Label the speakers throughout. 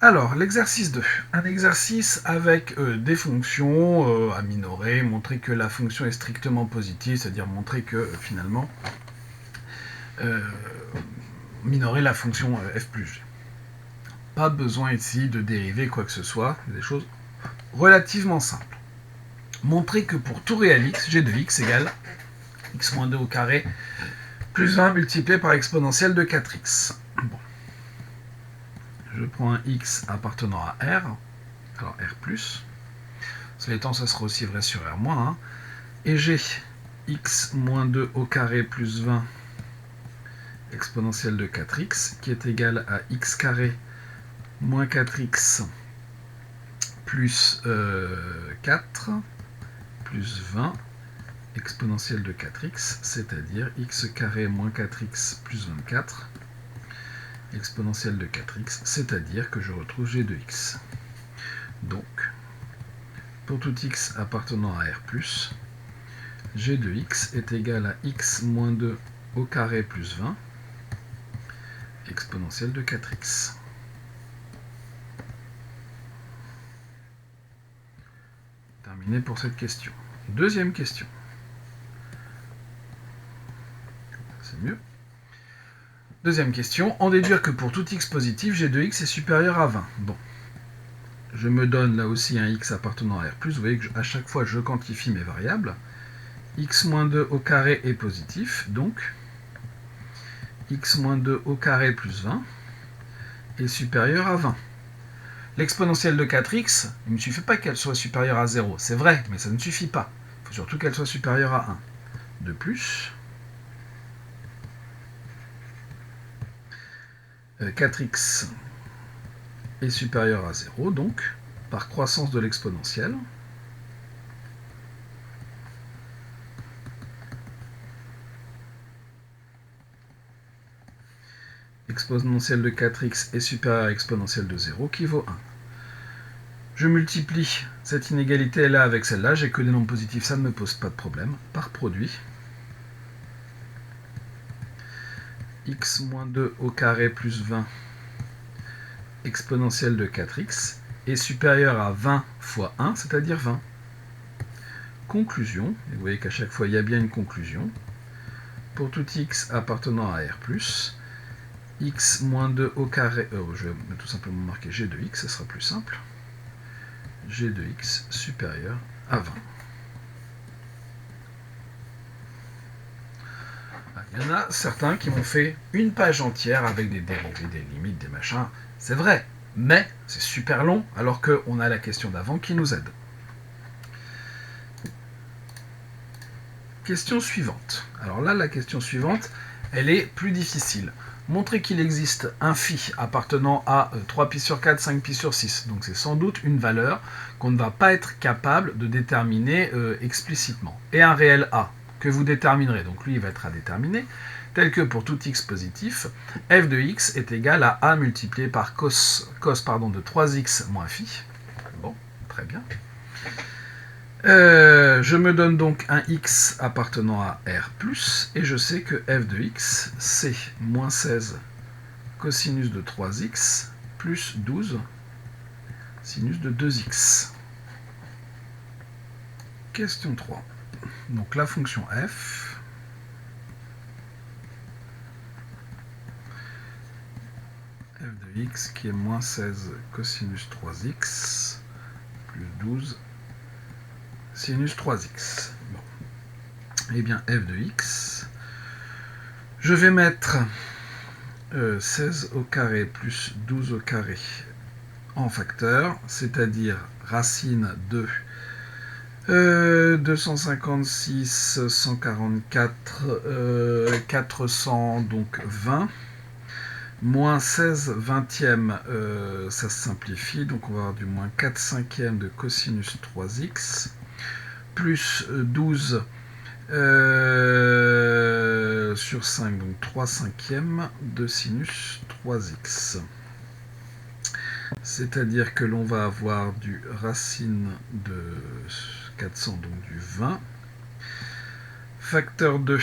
Speaker 1: Alors, l'exercice 2. Un exercice avec des fonctions à minorer, montrer que la fonction est strictement positive, c'est-à-dire montrer que finalement, euh, minorer la fonction f plus g. Pas besoin ici de dériver quoi que ce soit, des choses relativement simples. Montrer que pour tout réel x, g de x égale x moins 2 au carré plus 20 multiplié par exponentielle de 4x. Bon. Je prends un x appartenant à R, alors R+, cela étant, ça sera aussi vrai sur R-, et j'ai x moins 2 au carré plus 20 exponentielle de 4x, qui est égal à x carré moins 4x plus 4 plus 20 exponentielle de 4x, c'est-à-dire x carré moins 4x plus 24 exponentielle de 4x, c'est-à-dire que je retrouve g de x. Donc, pour tout x appartenant à R+, g de x est égal à x moins 2 au carré plus 20 exponentielle de 4x. Terminé pour cette question. Deuxième question. C'est mieux. Deuxième question. En déduire que pour tout x positif, g de x est supérieur à 20. Bon. Je me donne là aussi un x appartenant à R+. Vous voyez que à chaque fois, je quantifie mes variables. X moins 2 au carré est positif. Donc, x moins 2 au carré plus 20 est supérieur à 20. L'exponentielle de 4x, il ne suffit pas qu'elle soit supérieure à 0. C'est vrai, mais ça ne suffit pas. Il faut surtout qu'elle soit supérieure à 1. De plus, 4x est supérieur à 0, donc, par croissance de l'exponentielle, exponentielle de 4x est supérieure à exponentielle de 0, qui vaut 1. Je multiplie cette inégalité-là avec celle-là, j'ai que des nombres positifs, ça ne me pose pas de problème. Par produit, x moins 2 au carré plus 20 exponentielle de 4x est supérieur à 20 fois 1, c'est-à-dire 20. Conclusion, et vous voyez qu'à chaque fois il y a bien une conclusion, pour tout x appartenant à R+, x moins 2 au carré, je vais tout simplement marquer g de x, ça sera plus simple, g de x supérieur à 20. Il y en a certains qui m'ont fait une page entière avec des dérivés, des limites, des machins, c'est vrai, mais c'est super long alors qu'on a la question d'avant qui nous aide. Question suivante. Alors là, la question suivante, elle est plus difficile. Montrer qu'il existe un phi appartenant à 3π sur 4, 5π sur 6. Donc c'est sans doute une valeur qu'on ne va pas être capable de déterminer explicitement. Et un réel a, que vous déterminerez, donc lui il va être à déterminer, tel que pour tout x positif, f de x est égal à a multiplié par cos de 3x moins phi. Bon, très bien. Je me donne donc un x appartenant à R+, et je sais que f de x, c'est moins 16 cosinus de 3x plus 12 sinus de 2x. Question 3. Donc la fonction f de x qui est moins 16 cosinus 3x plus 12 sinus 3x. Bon. Eh bien, f de x, je vais mettre 16 au carré plus 12 au carré en facteur, c'est-à-dire racine de 256, 144, 400, donc 20, moins 16 vingtième, ça se simplifie, donc on va avoir du moins 4 cinquièmes de cosinus 3x, plus 12 sur 5, donc 3 cinquièmes de sinus 3x. C'est-à-dire que l'on va avoir du racine de 400, donc du 20, facteur de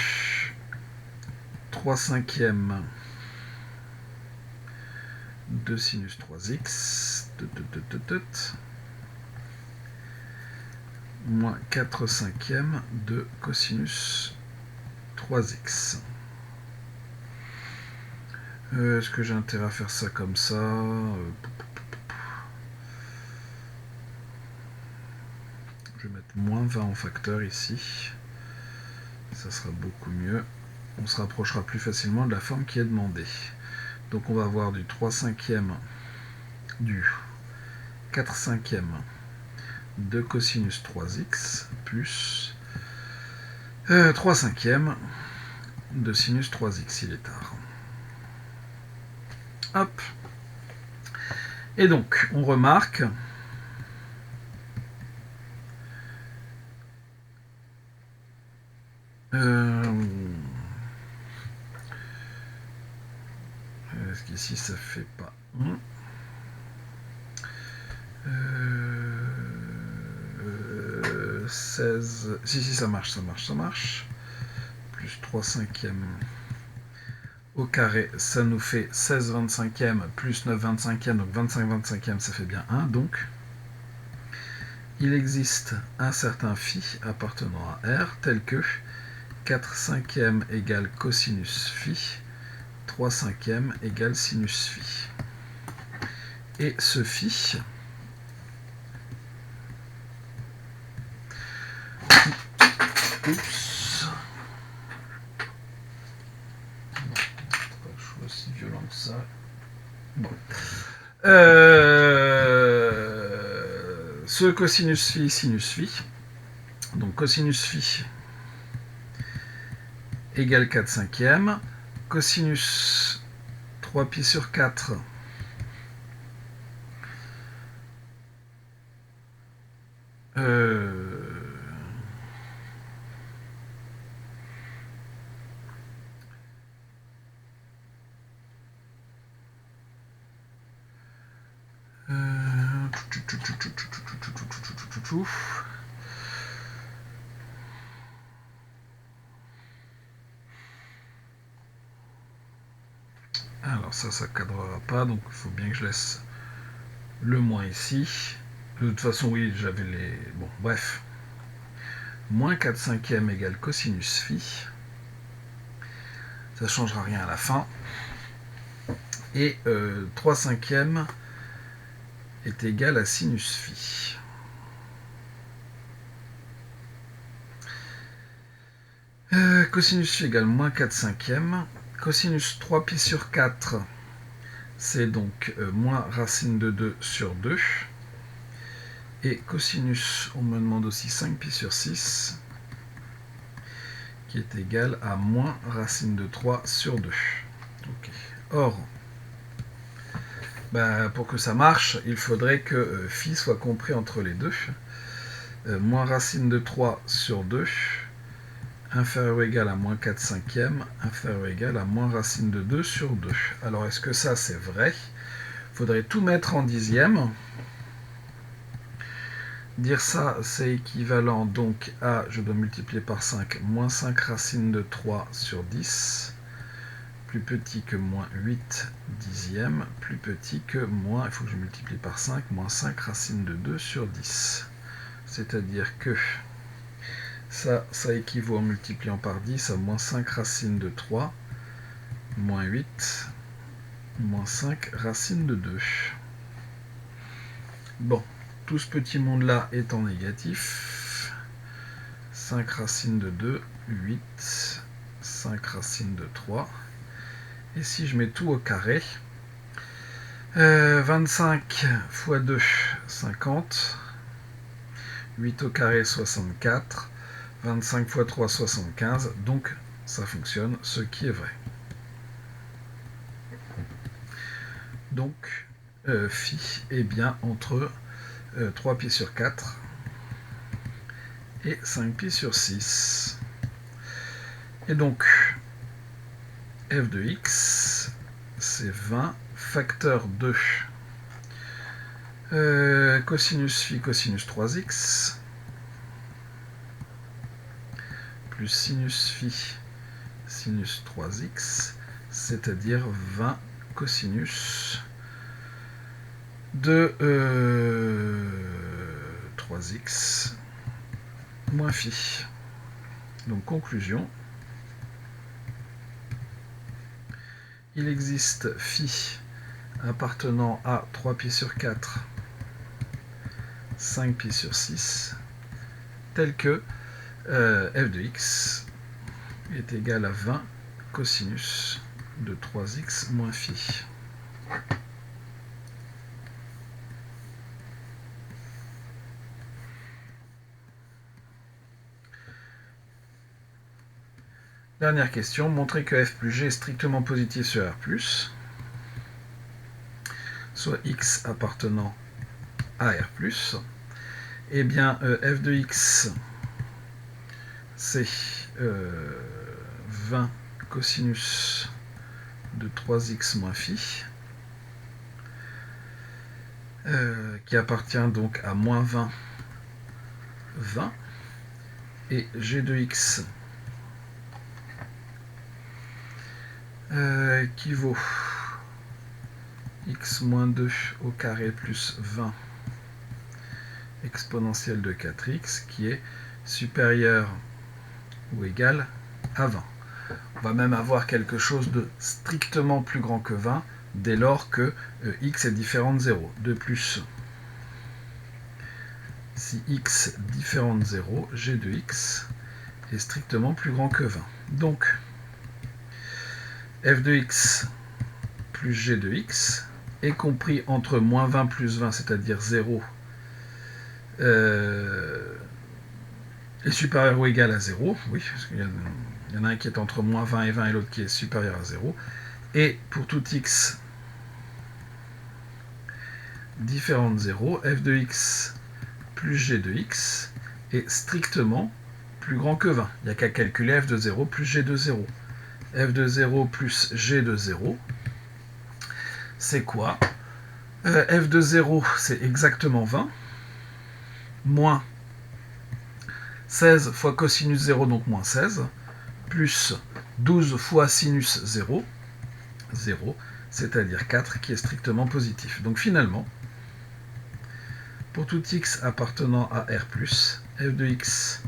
Speaker 1: 3 cinquièmes de sinus 3x, moins 4 cinquièmes de cosinus 3x. Est-ce que j'ai intérêt à faire ça comme ça? Je vais mettre moins 20 en facteur ici. Ça sera beaucoup mieux. On se rapprochera plus facilement de la forme qui est demandée. Donc on va avoir du 3 cinquièmes, du 4 cinquièmes de cosinus 3x plus 3 cinquièmes de sinus 3x, il est tard. Hop. Et donc, on remarque est-ce qu'ici ça fait pas 16. Si, ça marche. Plus 3 cinquièmes au carré, ça nous fait 16 25e plus 9 25e, donc 25 25e, ça fait bien 1. Donc, il existe un certain phi appartenant à R, tel que 4 cinquièmes égale cosinus phi, 3 cinquièmes égale sinus phi. Et ce phi aussi violent que ça. Bon. Ce cosinus phi, sinus phi. Donc cosinus phi égale 4 cinquièmes. Cosinus 3pi sur 4 alors ça cadrera pas, donc il faut bien que je laisse le moins ici. De toute façon, oui, j'avais les... Bon, bref. Moins 4 cinquièmes égale cosinus phi. Ça ne changera rien à la fin. Et 3 cinquièmes est égal à sinus phi. Cosinus phi égale moins 4 cinquièmes. Cosinus 3pi sur 4, c'est donc moins racine de 2 sur 2. Et cosinus, on me demande aussi 5pi sur 6, qui est égal à moins racine de 3 sur 2. Okay. Or, pour que ça marche, il faudrait que phi soit compris entre les deux. Moins racine de 3 sur 2, inférieur ou égal à moins 4 cinquièmes, inférieur ou égal à moins racine de 2 sur 2. Alors, est-ce que ça, c'est vrai? Il faudrait tout mettre en dixième. Dire ça, c'est équivalent donc à, je dois multiplier par 5, moins 5 racine de 3 sur 10, plus petit que moins 8 dixièmes, plus petit que moins, il faut que je multiplie par 5, moins 5 racine de 2 sur 10. C'est-à-dire que ça équivaut en multipliant par 10 à moins 5 racine de 3, moins 8, moins 5 racine de 2. Bon, tout ce petit monde-là est en négatif. 5 racine de 2, 8, 5 racine de 3. Et si je mets tout au carré, 25 fois 2, 50. 8 au carré, 64. 25 fois 3, 75. Donc, ça fonctionne, ce qui est vrai. Donc, phi est bien entre 3pi sur 4 et 5pi sur 6. Et donc, f de x, c'est 20 facteur 2 cosinus phi cosinus 3x plus sinus phi sinus 3x, c'est-à-dire 20 cosinus de 3x moins phi. Donc conclusion, il existe phi appartenant à 3π sur 4, 5π sur 6, tel que f de x est égal à 20 cosinus de 3x moins phi. Dernière question, montrer que f plus g est strictement positif sur r+, soit x appartenant à r+, eh bien f de x c'est 20 cosinus de 3x moins phi, qui appartient donc à moins 20, 20, et g de x qui vaut x moins 2 au carré plus 20 exponentielle de 4x qui est supérieur ou égal à 20. On va même avoir quelque chose de strictement plus grand que 20 dès lors que x est différent de 0. De plus, si x différent de 0, g de x est strictement plus grand que 20. Donc, f de x plus g de x est compris entre moins 20 plus 20, c'est-à-dire 0, est supérieur ou égal à 0, oui, parce qu'il y en a un qui est entre moins 20 et 20 et l'autre qui est supérieur à 0, et pour tout x différent de 0, f de x plus g de x est strictement plus grand que 20. Il n'y a qu'à calculer f de 0 plus g de 0. f de 0 plus g de 0, c'est quoi? F de 0, c'est exactement 20, moins 16 fois cosinus 0, donc moins 16, plus 12 fois sinus 0, 0, c'est-à-dire 4, qui est strictement positif. Donc finalement, pour tout x appartenant à R+, f de x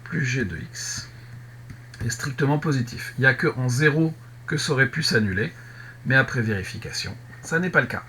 Speaker 1: plus g de x est strictement positif. Il n'y a que en 0 que ça aurait pu s'annuler, mais après vérification, ça n'est pas le cas.